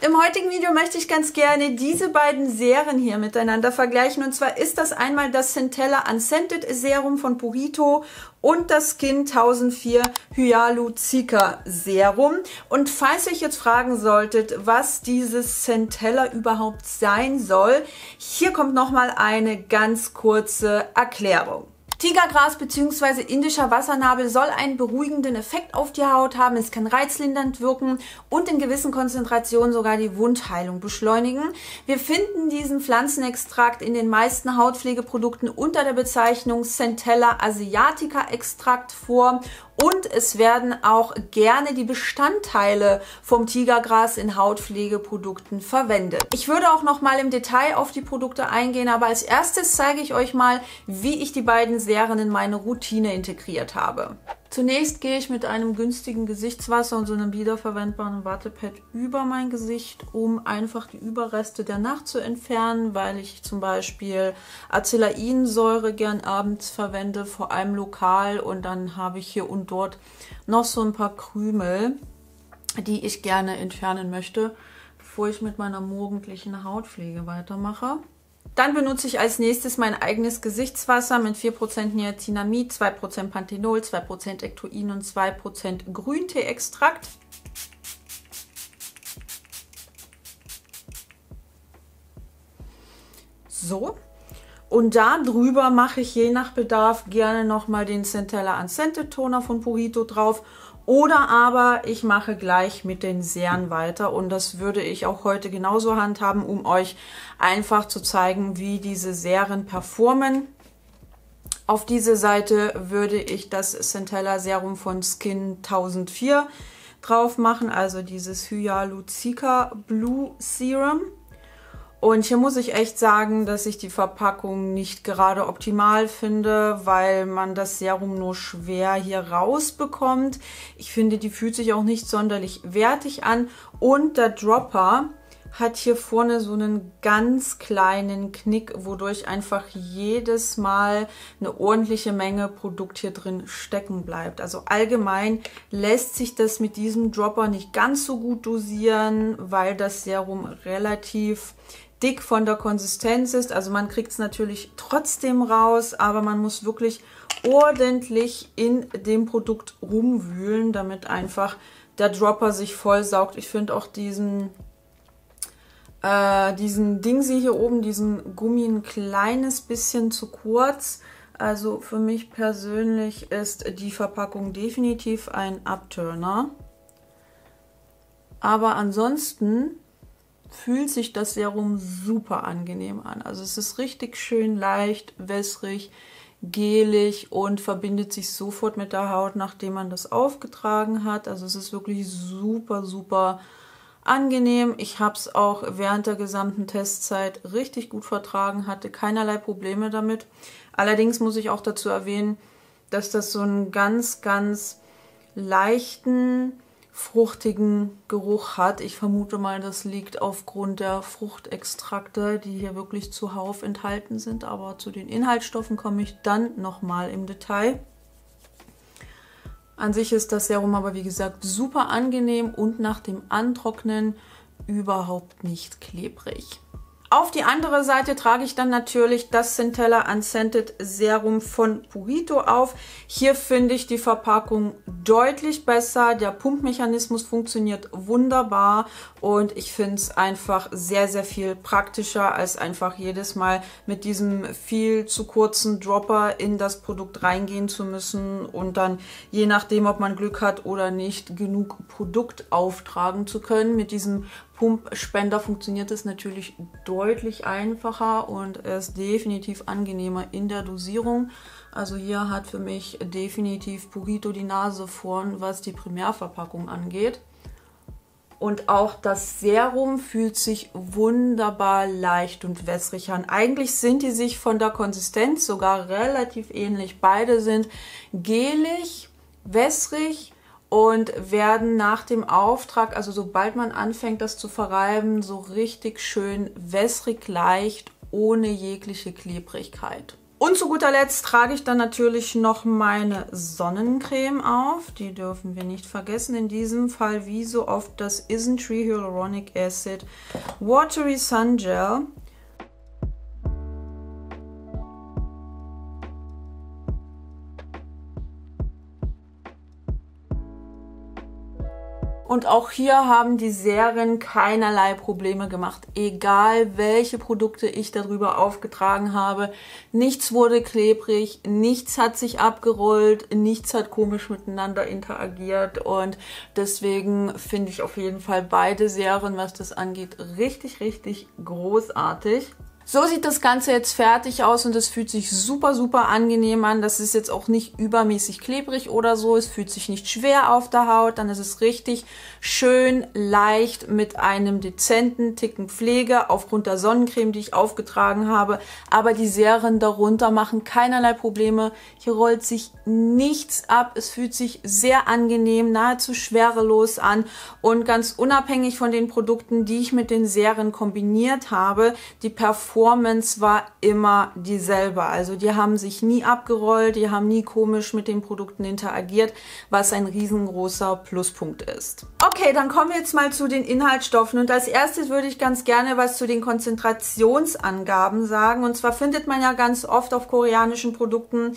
Im heutigen Video möchte ich ganz gerne diese beiden Serien hier miteinander vergleichen. Und zwar ist das einmal das Centella Unscented Serum von Purito und das Skin 1004 Hyaluron Serum. Und falls ihr euch jetzt fragen solltet, was dieses Centella überhaupt sein soll, hier kommt nochmal eine ganz kurze Erklärung. Tigergras bzw. indischer Wassernabel soll einen beruhigenden Effekt auf die Haut haben. Es kann reizlindernd wirken und in gewissen Konzentrationen sogar die Wundheilung beschleunigen. Wir finden diesen Pflanzenextrakt in den meisten Hautpflegeprodukten unter der Bezeichnung Centella Asiatica Extrakt vor. Und es werden auch gerne die Bestandteile vom Tigergras in Hautpflegeprodukten verwendet. Ich würde auch noch mal im Detail auf die Produkte eingehen, aber als erstes zeige ich euch mal, wie ich die beiden Serien in meine Routine integriert habe. Zunächst gehe ich mit einem günstigen Gesichtswasser und so einem wiederverwendbaren Wattepad über mein Gesicht, um einfach die Überreste der Nacht zu entfernen, weil ich zum Beispiel Acelainsäure gern abends verwende, vor allem lokal, und dann habe ich hier und dort noch so ein paar Krümel, die ich gerne entfernen möchte, bevor ich mit meiner morgendlichen Hautpflege weitermache. Dann benutze ich als nächstes mein eigenes Gesichtswasser mit 4% Niacinamid, 2% Panthenol, 2% Ectoin und 2% Grüntee-Extrakt. So. Und da drüber mache ich je nach Bedarf gerne nochmal den Centella Unscented Toner von Purito drauf. Oder aber ich mache gleich mit den Serien weiter, und das würde ich auch heute genauso handhaben, um euch einfach zu zeigen, wie diese Serien performen. Auf diese Seite würde ich das Centella Serum von Skin 1004 drauf machen, also dieses Hyaluron Blue Serum. Und hier muss ich echt sagen, dass ich die Verpackung nicht gerade optimal finde, weil man das Serum nur schwer hier rausbekommt. Ich finde, die fühlt sich auch nicht sonderlich wertig an. Und der Dropper hat hier vorne so einen ganz kleinen Knick, wodurch einfach jedes Mal eine ordentliche Menge Produkt hier drin stecken bleibt. Also allgemein lässt sich das mit diesem Dropper nicht ganz so gut dosieren, weil das Serum relativ dick von der Konsistenz ist. Also man kriegt es natürlich trotzdem raus, aber man muss wirklich ordentlich in dem Produkt rumwühlen, damit einfach der Dropper sich vollsaugt. Ich finde auch diesen Dingsi hier oben, diesen Gummi, ein kleines bisschen zu kurz. Also für mich persönlich ist die Verpackung definitiv ein Abturner. Aber ansonsten fühlt sich das Serum super angenehm an. Also es ist richtig schön leicht, wässrig, gelig und verbindet sich sofort mit der Haut, nachdem man das aufgetragen hat. Also es ist wirklich super, super angenehm. Ich habe es auch während der gesamten Testzeit richtig gut vertragen, hatte keinerlei Probleme damit. Allerdings muss ich auch dazu erwähnen, dass das so einen ganz, ganz leichten, fruchtigen Geruch hat. Ich vermute mal, das liegt aufgrund der Fruchtextrakte, die hier wirklich zuhauf enthalten sind. Aber zu den Inhaltsstoffen komme ich dann nochmal im Detail. An sich ist das Serum aber, wie gesagt, super angenehm und nach dem Antrocknen überhaupt nicht klebrig. Auf die andere Seite trage ich dann natürlich das Centella Unscented Serum von Purito auf. Hier finde ich die Verpackung deutlich besser. Der Pumpmechanismus funktioniert wunderbar und ich finde es einfach sehr, sehr viel praktischer, als einfach jedes Mal mit diesem viel zu kurzen Dropper in das Produkt reingehen zu müssen und dann, je nachdem, ob man Glück hat oder nicht, genug Produkt auftragen zu können. Mit diesem Pumpspender funktioniert es natürlich deutlich einfacher und er ist definitiv angenehmer in der Dosierung. Also hier hat für mich definitiv Purito die Nase vorn, was die Primärverpackung angeht. Und auch das Serum fühlt sich wunderbar leicht und wässrig an. Eigentlich sind die sich von der Konsistenz sogar relativ ähnlich. Beide sind gelig, wässrig und werden nach dem Auftrag, also sobald man anfängt, das zu verreiben, so richtig schön wässrig leicht, ohne jegliche Klebrigkeit. Und zu guter Letzt trage ich dann natürlich noch meine Sonnencreme auf. Die dürfen wir nicht vergessen. In diesem Fall wie so oft das Isntree Hyaluronic Acid Watery Sun Gel. Und auch hier haben die Serien keinerlei Probleme gemacht, egal welche Produkte ich darüber aufgetragen habe. Nichts wurde klebrig, nichts hat sich abgerollt, nichts hat komisch miteinander interagiert und deswegen finde ich auf jeden Fall beide Serien, was das angeht, richtig, richtig großartig. So sieht das Ganze jetzt fertig aus und es fühlt sich super, super angenehm an. Das ist jetzt auch nicht übermäßig klebrig oder so. Es fühlt sich nicht schwer auf der Haut. Dann ist es richtig schön leicht mit einem dezenten Ticken Pflege aufgrund der Sonnencreme, die ich aufgetragen habe. Aber die Serien darunter machen keinerlei Probleme. Hier rollt sich nichts ab. Es fühlt sich sehr angenehm, nahezu schwerelos an. Und ganz unabhängig von den Produkten, die ich mit den Serien kombiniert habe, die Performance war immer dieselbe. Also die haben sich nie abgerollt, die haben nie komisch mit den Produkten interagiert, was ein riesengroßer Pluspunkt ist. Okay, dann kommen wir jetzt mal zu den Inhaltsstoffen und als erstes würde ich ganz gerne was zu den Konzentrationsangaben sagen. Und zwar findet man ja ganz oft auf koreanischen Produkten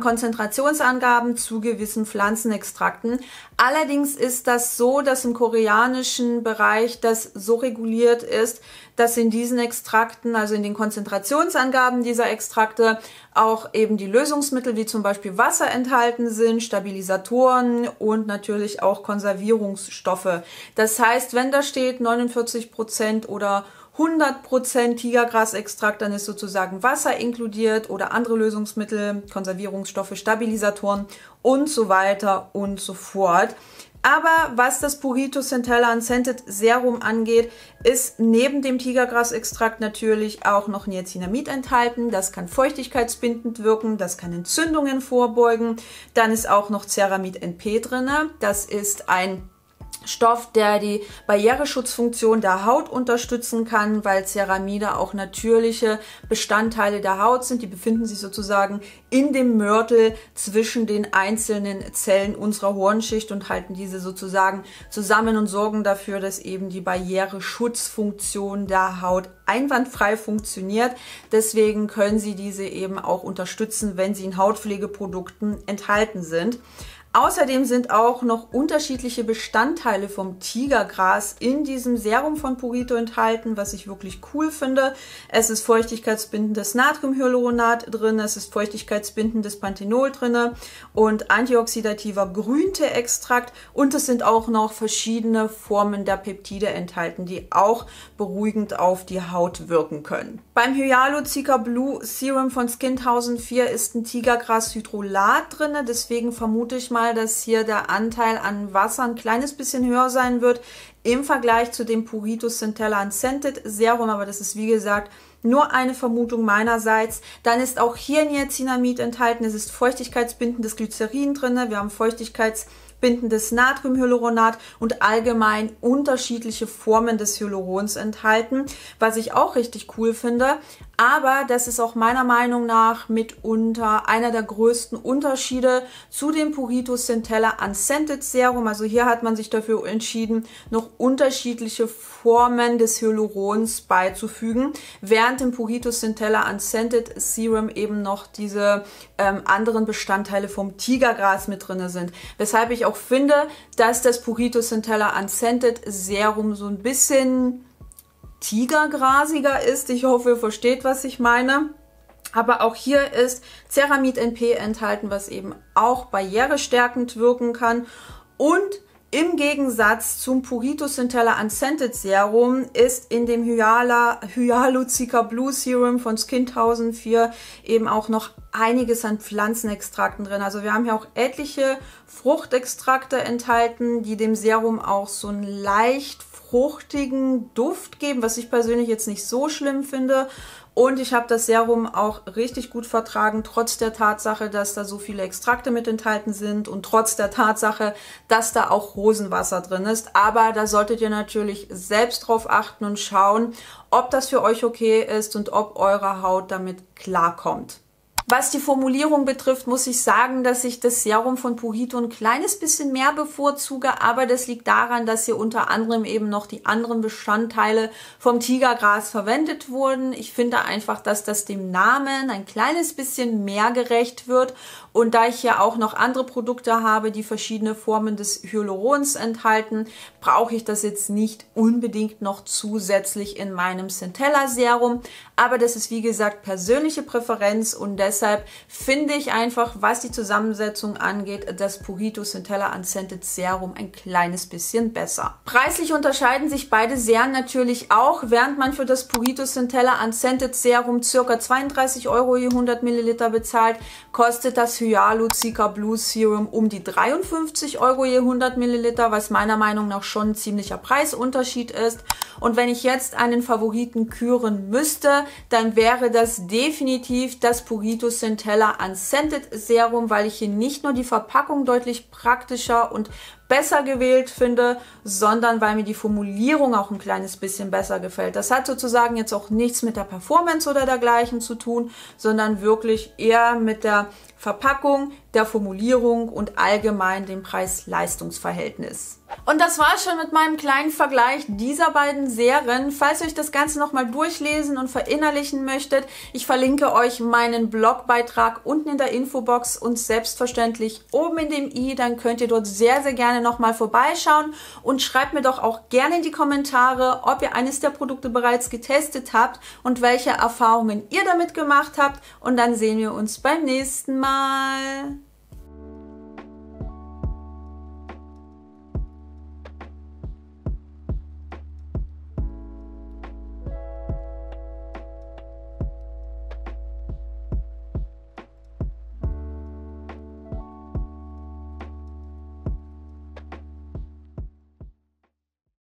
Konzentrationsangaben zu gewissen Pflanzenextrakten. Allerdings ist das so, dass im koreanischen Bereich das so reguliert ist, dass in diesen Extrakten, also in den Konzentrationsangaben dieser Extrakte, auch eben die Lösungsmittel wie zum Beispiel Wasser enthalten sind, Stabilisatoren und natürlich auch Konservierungsstoffe. Das heißt, wenn da steht 49% oder 100% Tigergrasextrakt, dann ist sozusagen Wasser inkludiert oder andere Lösungsmittel, Konservierungsstoffe, Stabilisatoren und so weiter und so fort. Aber was das Purito Centella Unscented Serum angeht, ist neben dem Tigergrasextrakt natürlich auch noch Niacinamid enthalten. Das kann feuchtigkeitsbindend wirken, das kann Entzündungen vorbeugen. Dann ist auch noch Ceramid NP drin. Das ist ein Stoff, der die Barriereschutzfunktion der Haut unterstützen kann, weil Ceramide auch natürliche Bestandteile der Haut sind. Die befinden sich sozusagen in dem Mörtel zwischen den einzelnen Zellen unserer Hornschicht und halten diese sozusagen zusammen und sorgen dafür, dass eben die Barriereschutzfunktion der Haut einwandfrei funktioniert. Deswegen können Sie diese eben auch unterstützen, wenn sie in Hautpflegeprodukten enthalten sind. Außerdem sind auch noch unterschiedliche Bestandteile vom Tigergras in diesem Serum von Purito enthalten, was ich wirklich cool finde. Es ist feuchtigkeitsbindendes Natriumhyaluronat drin, es ist feuchtigkeitsbindendes Panthenol drin und antioxidativer Grünteeextrakt und es sind auch noch verschiedene Formen der Peptide enthalten, die auch beruhigend auf die Haut wirken können. Beim Hyaluronic Blue Serum von Skin 1004 ist ein Tigergras-Hydrolat drin, deswegen vermute ich mal, dass hier der Anteil an Wasser ein kleines bisschen höher sein wird im Vergleich zu dem Purito Centella Unscented Serum, aber das ist wie gesagt nur eine Vermutung meinerseits. Dann ist auch hier Niacinamid enthalten, es ist feuchtigkeitsbindendes Glycerin drin, wir haben feuchtigkeitsbindendes Natriumhyaluronat und allgemein unterschiedliche Formen des Hyalurons enthalten, was ich auch richtig cool finde. Aber das ist auch meiner Meinung nach mitunter einer der größten Unterschiede zu dem Purito Centella Unscented Serum. Also hier hat man sich dafür entschieden, noch unterschiedliche Formen des Hyalurons beizufügen, während im Purito Centella Unscented Serum eben noch diese anderen Bestandteile vom Tigergras mit drin sind. Weshalb ich auch finde, dass das Purito Centella Unscented Serum so ein bisschen tigergrasiger ist. Ich hoffe, ihr versteht, was ich meine. Aber auch hier ist Ceramid NP enthalten, was eben auch barrierestärkend wirken kann. Und im Gegensatz zum Purito Centella Unscented Serum ist in dem Hyaluronic Blue Serum von Skin 1004 eben auch noch einiges an Pflanzenextrakten drin. Also wir haben hier auch etliche Fruchtextrakte enthalten, die dem Serum auch so einen leicht fruchtigen Duft geben, was ich persönlich jetzt nicht so schlimm finde. Und ich habe das Serum auch richtig gut vertragen, trotz der Tatsache, dass da so viele Extrakte mit enthalten sind und trotz der Tatsache, dass da auch Rosenwasser drin ist. Aber da solltet ihr natürlich selbst drauf achten und schauen, ob das für euch okay ist und ob eure Haut damit klarkommt. Was die Formulierung betrifft, muss ich sagen, dass ich das Serum von Purito ein kleines bisschen mehr bevorzuge, aber das liegt daran, dass hier unter anderem eben noch die anderen Bestandteile vom Tigergras verwendet wurden. Ich finde einfach, dass das dem Namen ein kleines bisschen mehr gerecht wird, und da ich ja auch noch andere Produkte habe, die verschiedene Formen des Hyalurons enthalten, brauche ich das jetzt nicht unbedingt noch zusätzlich in meinem Centella Serum, aber das ist wie gesagt persönliche Präferenz, und deshalb finde ich einfach, was die Zusammensetzung angeht, das Purito Centella Unscented Serum ein kleines bisschen besser. Preislich unterscheiden sich beide Serien natürlich auch. Während man für das Purito Centella Unscented Serum ca. 32 € je 100 Milliliter bezahlt, kostet das Hyalucica Blue Serum um die 53 € je 100 Milliliter, was meiner Meinung nach schon ein ziemlicher Preisunterschied ist. Und wenn ich jetzt einen Favoriten küren müsste, dann wäre das definitiv das Purito Centella Unscented Serum, weil ich hier nicht nur die Verpackung deutlich praktischer und besser gewählt finde, sondern weil mir die Formulierung auch ein kleines bisschen besser gefällt. Das hat sozusagen jetzt auch nichts mit der Performance oder dergleichen zu tun, sondern wirklich eher mit der Verpackung, der Formulierung und allgemein dem Preis-Leistungs-Verhältnis. Und das war schon mit meinem kleinen Vergleich dieser beiden Serien. Falls ihr euch das Ganze nochmal durchlesen und verinnerlichen möchtet, ich verlinke euch meinen Blogbeitrag unten in der Infobox und selbstverständlich oben in dem i, dann könnt ihr dort sehr, sehr gerne nochmal vorbeischauen und schreibt mir doch auch gerne in die Kommentare, ob ihr eines der Produkte bereits getestet habt und welche Erfahrungen ihr damit gemacht habt, und dann sehen wir uns beim nächsten Mal.